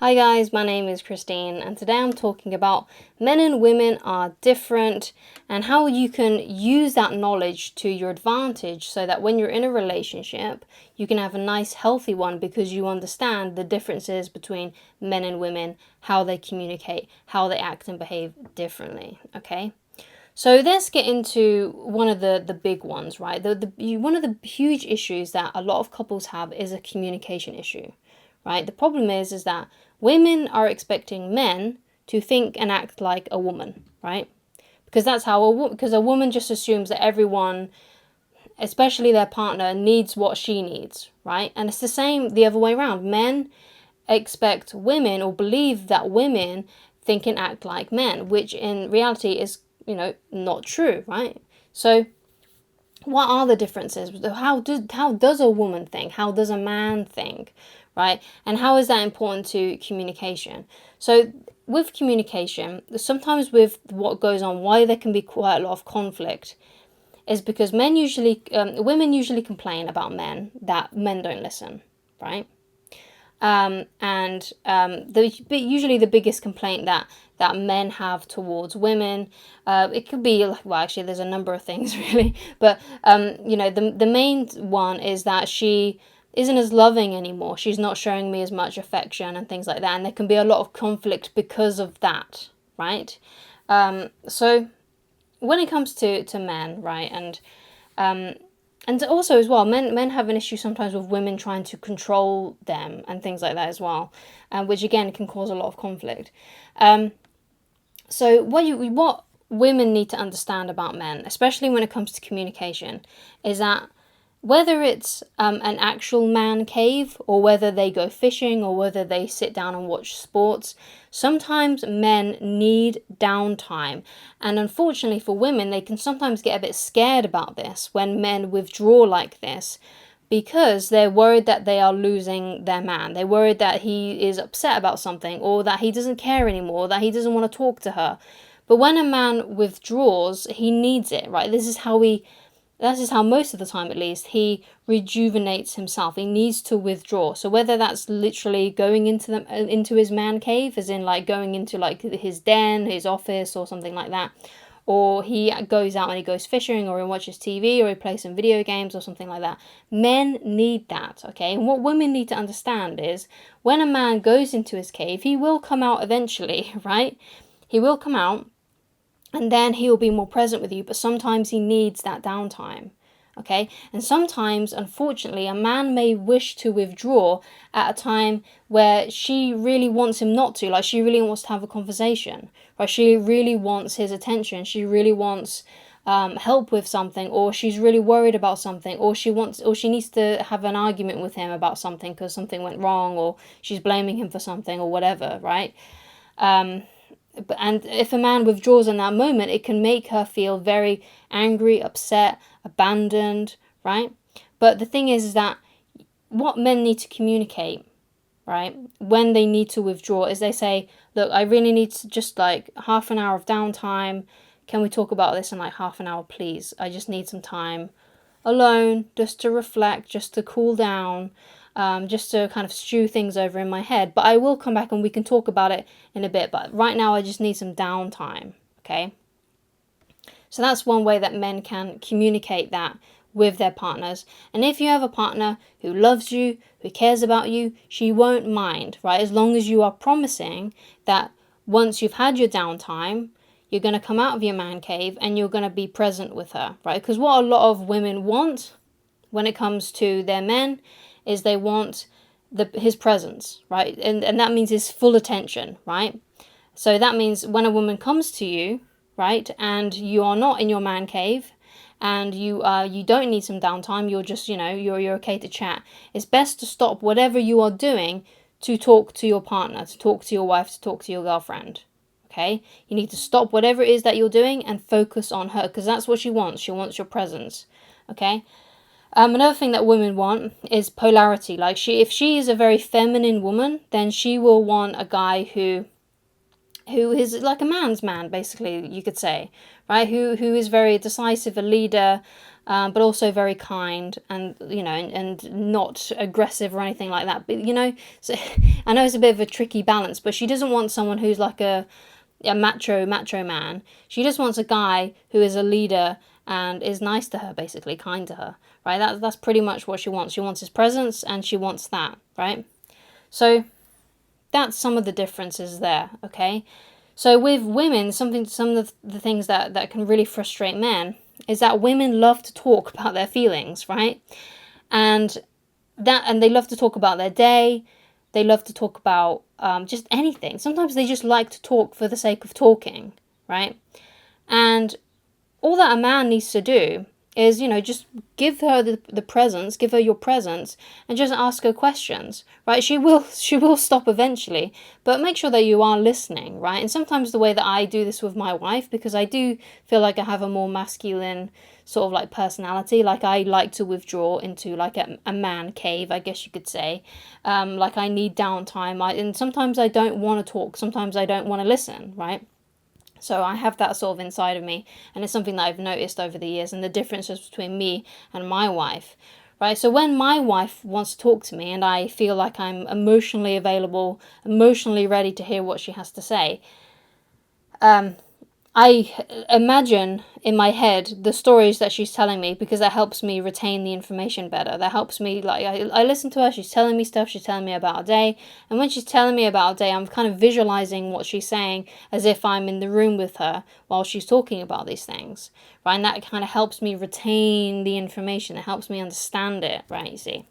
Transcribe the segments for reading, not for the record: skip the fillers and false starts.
Hi guys, my name is Christine and today I'm talking about men and women are different and how you can use that knowledge to your advantage so that when you're in a relationship you can have a nice healthy one because you understand the differences between men and women, how they communicate, how they act and behave differently, okay? So let's get into one of the big ones, right? One of the huge issues that a lot of couples have is a communication issue, right? The problem is that women are expecting men to think and act like a woman, right? Because that's how because a woman just assumes that everyone, especially their partner, needs what she needs, right? And it's the same the other way around. Men expect women or believe that women think and act like men, which in reality is, not true, right? So what are the differences? How does a woman think? How does a man think, right? And how is that important to communication? So with communication, sometimes with what goes on, why there can be quite a lot of conflict is because women usually complain about men that men don't listen, right? Usually the biggest complaint that men have towards women, it could be like, well, actually there's a number of things really, but the main one is that she isn't as loving anymore. She's not showing me as much affection and things like that, and there can be a lot of conflict because of that, right? So when it comes to men, right, and also as well, men have an issue sometimes with women trying to control them and things like that as well, which again can cause a lot of conflict. So what women need to understand about men, especially when it comes to communication, is that whether it's an actual man cave or whether they go fishing or whether they sit down and watch sports, sometimes men need downtime. And unfortunately for women, they can sometimes get a bit scared about this when men withdraw like this because they're worried that they are losing their man. They're worried that he is upset about something or that he doesn't care anymore, or that he doesn't want to talk to her. But when a man withdraws, he needs it, right? This is how most of the time, at least, he rejuvenates himself. He needs to withdraw. So whether that's literally going into his man cave, as in like going into like his den, his office or something like that, or he goes out and he goes fishing, or he watches TV, or he plays some video games or something like that. Men need that, okay? And what women need to understand is when a man goes into his cave, he will come out eventually, right? He will come out and then he'll be more present with you, but sometimes he needs that downtime, okay? And sometimes, unfortunately, a man may wish to withdraw at a time where she really wants him not to, like she really wants to have a conversation, right? She really wants his attention, she really wants help with something, or she's really worried about something, or she needs to have an argument with him about something because something went wrong, or she's blaming him for something or whatever, right? And if a man withdraws in that moment, it can make her feel very angry, upset, abandoned, right? But the thing is that what men need to communicate, right, when they need to withdraw is they say, look, I really need just like half an hour of downtime. Can we talk about this in like half an hour, please? I just need some time alone, just to reflect, just to cool down, just to kind of stew things over in my head. But I will come back and we can talk about it in a bit. But right now I just need some downtime, okay? So that's one way that men can communicate that with their partners. And if you have a partner who loves you, who cares about you, she won't mind, right? As long as you are promising that once you've had your downtime, you're going to come out of your man cave and you're going to be present with her, right? Because what a lot of women want when it comes to their men is they want his presence, right? And that means his full attention, right? So that means when a woman comes to you, right, and you are not in your man cave and you don't need some downtime, you're just, you're okay to chat, it's best to stop whatever you are doing to talk to your partner, to talk to your wife, to talk to your girlfriend. Okay, you need to stop whatever it is that you're doing and focus on her because that's what she wants. She wants your presence. Okay. Another thing that women want is polarity. Like if she is a very feminine woman, then she will want a guy who is like a man's man, basically, you could say, right? Who is very decisive, a leader, but also very kind and, and not aggressive or anything like that. But, so I know it's a bit of a tricky balance, but she doesn't want someone who's like a macho man. She just wants a guy who is a leader and is nice to her, basically kind to her, right? That's pretty much what she wants. She wants his presence and she wants that, right? So that's some of the differences there, okay? So with women, some of the things that can really frustrate men is that women love to talk about their feelings, right? And they love to talk about their day. They love to talk about just anything. Sometimes they just like to talk for the sake of talking, right? And all that a man needs to do is, just give her the presence, give her your presence, and just ask her questions, right? She will stop eventually, but make sure that you are listening, right? And sometimes the way that I do this with my wife, because I do feel like I have a more masculine sort of like personality, like I like to withdraw into like a man cave, I guess you could say. Like I need downtime, and sometimes I don't want to talk, sometimes I don't want to listen, right? So I have that sort of inside of me, and it's something that I've noticed over the years, and the differences between me and my wife, right? So when my wife wants to talk to me and I feel like I'm emotionally available, emotionally ready to hear what she has to say, I imagine in my head the stories that she's telling me, because that helps me retain the information better. That helps me, like, I listen to her, she's telling me stuff, she's telling me about a day, and when she's telling me about a day, I'm kind of visualizing what she's saying as if I'm in the room with her while she's talking about these things, right? And that kind of helps me retain the information, it helps me understand it, right, you see.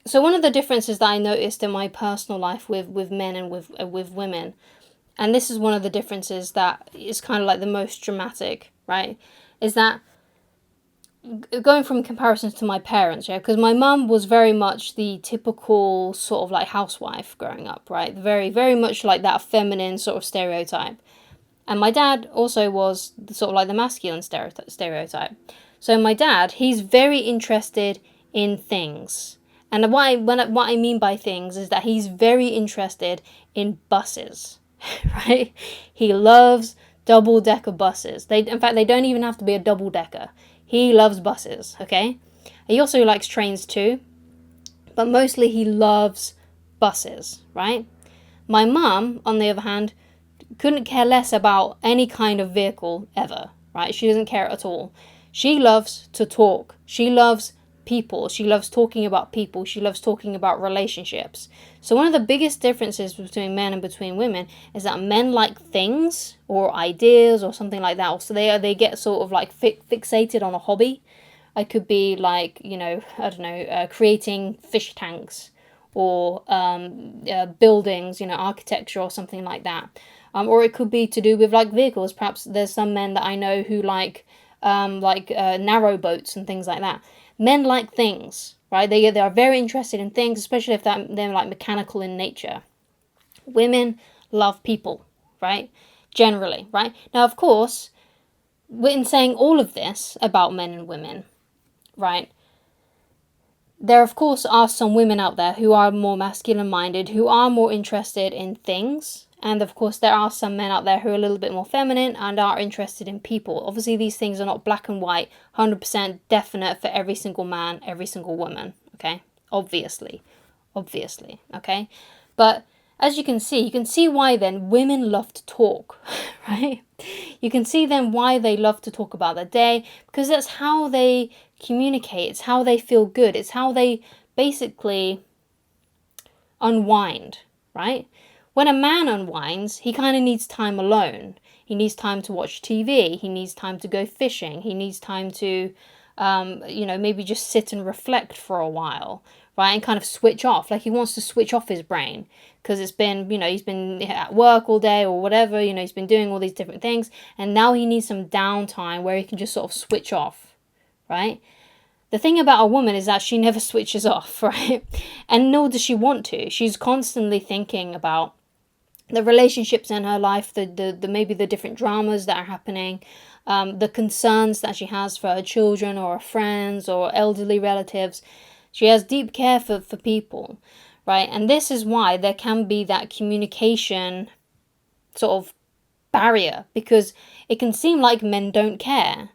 So one of the differences that I noticed in my personal life with men and with women, and this is one of the differences that is kind of like the most dramatic, right, is that going from comparisons to my parents, yeah, because my mum was very much the typical sort of like housewife growing up, right, very, very much like that feminine sort of stereotype. And my dad also was sort of like the masculine stereotype. So my dad, he's very interested in things. And what I mean by things is that he's very interested in buses, right? He loves double-decker buses. In fact, they don't even have to be a double-decker. He loves buses, okay? He also likes trains too, but mostly he loves buses, right? My mum, on the other hand, couldn't care less about any kind of vehicle ever, right? She doesn't care at all. She loves to talk. She loves people. She loves talking about people. She loves talking about relationships. So one of the biggest differences between men and between women is that men like things or ideas or something like that. So they get sort of like fixated on a hobby. It could be like, I don't know, creating fish tanks or buildings, architecture or something like that. Or it could be to do with like vehicles. Perhaps there's some men that I know who like narrow boats and things like that. Men like things, right? They are very interested in things, especially if they're like mechanical in nature. Women love people, right? Generally, right? Now, of course, in saying all of this about men and women, right, there of course are some women out there who are more masculine minded, who are more interested in things. And of course there are some men out there who are a little bit more feminine and are interested in people. Obviously these things are not black and white, 100% definite for every single man, every single woman, okay? Obviously, okay? But as you can see why then women love to talk, right? You can see then why they love to talk about their day, because that's how they communicate, it's how they feel good, it's how they basically unwind, right? When a man unwinds, he kind of needs time alone. He needs time to watch TV, he needs time to go fishing, he needs time to, maybe just sit and reflect for a while, right? And kind of switch off, like he wants to switch off his brain, because it's been, he's been at work all day or whatever, he's been doing all these different things, and now he needs some downtime where he can just sort of switch off, right? The thing about a woman is that she never switches off, right? And nor does she want to. She's constantly thinking about the relationships in her life, the maybe the different dramas that are happening, the concerns that she has for her children or her friends or elderly relatives. She has deep care for people, right? And this is why there can be that communication sort of barrier, because it can seem like men don't care,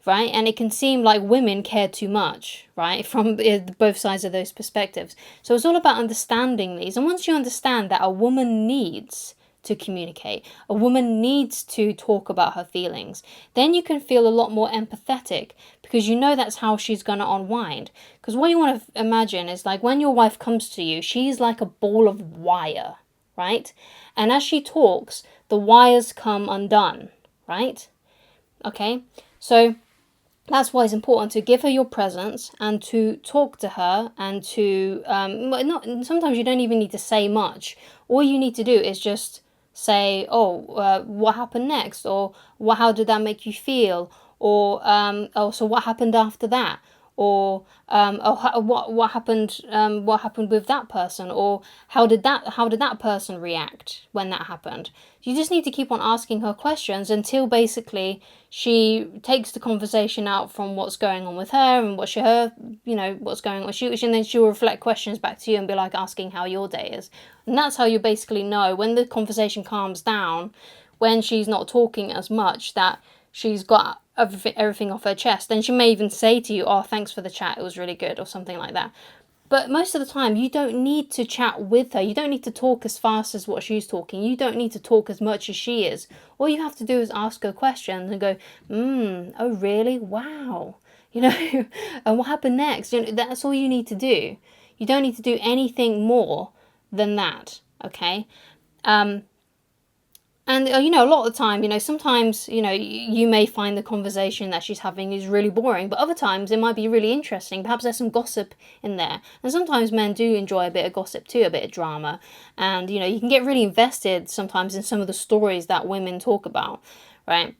right? And it can seem like women care too much, right? From both sides of those perspectives. So it's all about understanding these. And once you understand that a woman needs to communicate, a woman needs to talk about her feelings, then you can feel a lot more empathetic, because you know that's how she's going to unwind. Because what you want to imagine is like when your wife comes to you, she's like a ball of wire, right? And as she talks, the wires come undone, right? Okay, so that's why it's important to give her your presence and to talk to her, and to sometimes you don't even need to say much. All you need to do is just say, oh, what happened next, or how did that make you feel, or so what happened after that, or what happened with that person, or how did that person react when that happened. You just need to keep on asking her questions until basically she takes the conversation out from what's going on with her and what's going on with you, and then she'll reflect questions back to you and be like asking how your day is. And that's how you basically know when the conversation calms down, when she's not talking as much, that she's got everything off her chest. Then she may even say to you, oh, thanks for the chat, it was really good, or something like that. But most of the time, you don't need to chat with her. You don't need to talk as fast as what she's talking. You don't need to talk as much as she is. All you have to do is ask her questions and go, oh, really? Wow. And what happened next? That's all you need to do. You don't need to do anything more than that, okay? And, a lot of the time, sometimes, you may find the conversation that she's having is really boring, but other times it might be really interesting. Perhaps there's some gossip in there. And sometimes men do enjoy a bit of gossip too, a bit of drama. And, you can get really invested sometimes in some of the stories that women talk about, right?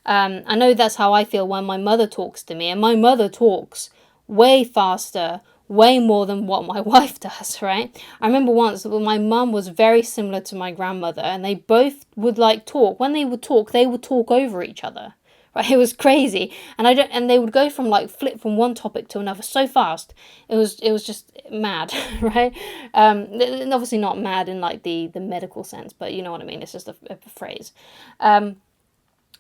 I know that's how I feel when my mother talks to me, and my mother talks way faster, way more than what my wife does, right? I remember once when my mum was very similar to my grandmother, and they both would talk. When they would talk over each other, right? It was crazy. And they would go from flip from one topic to another so fast. It was just mad, right? Obviously not mad in the medical sense, but you know what I mean. It's just a phrase.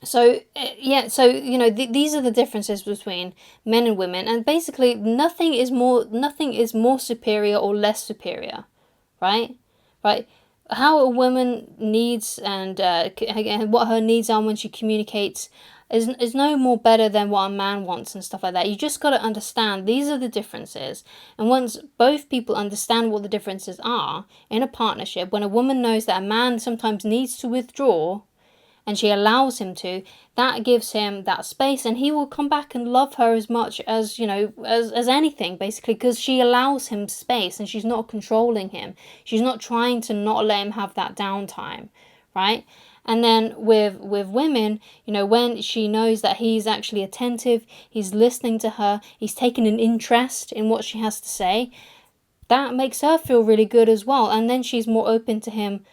So these are the differences between men and women, and basically nothing is more superior or less superior, right? How a woman needs and what her needs are when she communicates is no more better than what a man wants and stuff like that. You just got to understand these are the differences, and once both people understand what the differences are in a partnership, when a woman knows that a man sometimes needs to withdraw, and she allows him to, that gives him that space, and he will come back and love her as much as, as anything, basically, because she allows him space and she's not controlling him. She's not trying to not let him have that downtime, right? And then with women, when she knows that he's actually attentive, he's listening to her, he's taking an interest in what she has to say, that makes her feel really good as well. And then she's more open to him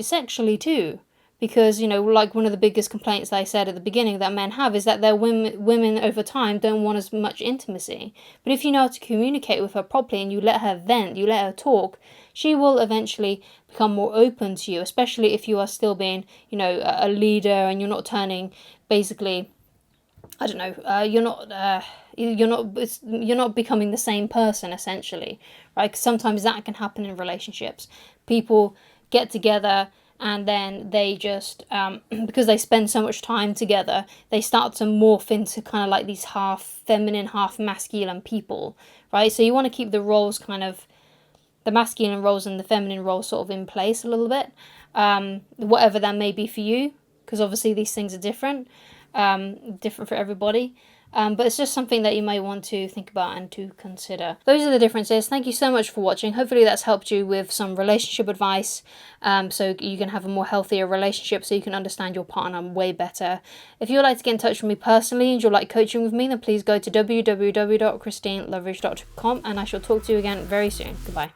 sexually too. Because, one of the biggest complaints that I said at the beginning that men have is that their women over time don't want as much intimacy. But if you know how to communicate with her properly and you let her vent, you let her talk, she will eventually become more open to you, especially if you are still being, a leader and you're not turning, basically, I don't know, you're not becoming the same person, essentially, right? 'Cause sometimes that can happen in relationships. People get together, and then they just, because they spend so much time together, they start to morph into kind of these half feminine, half masculine people, right? So you want to keep the roles the masculine roles and the feminine roles sort of in place a little bit, whatever that may be for you, because obviously these things are different for everybody. But it's just something that you may want to think about and to consider. Those are the differences. Thank you so much for watching. Hopefully that's helped you with some relationship advice, so you can have a more healthier relationship, so you can understand your partner way better. If you would like to get in touch with me personally and you'd like coaching with me, then please go to www.christineloveridge.com, and I shall talk to you again very soon. Goodbye.